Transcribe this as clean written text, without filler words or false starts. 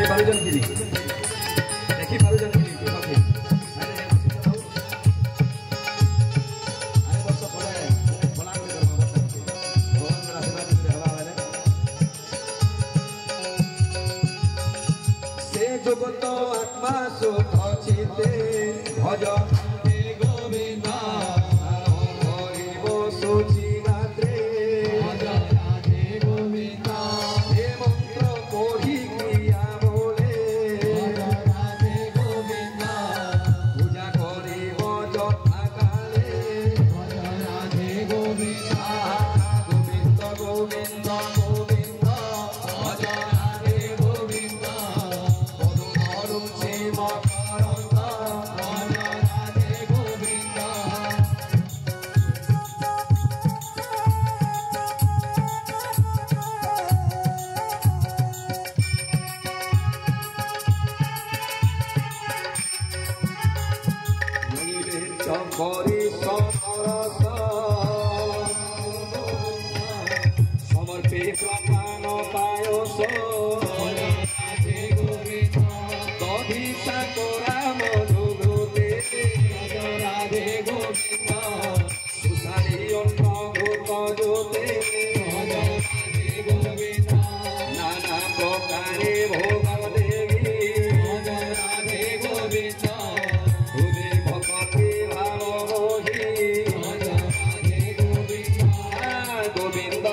पारुजन कि देखि पारुजन कि ओके आए वर्ष पले भला करे दरमा वर्ष भगवान मेरा आशीर्वाद दे हवा वाले से जगत आत्मा सुख चिते भज समर्पे प्राण पायस दधि सातरा मधुते राधे गोविंद सुशाली अन्न भूत ज्योते गोविंद नाना प्रकारे भोग देवी राधे गोविंद गोविंद गोविंद राधे गोविंद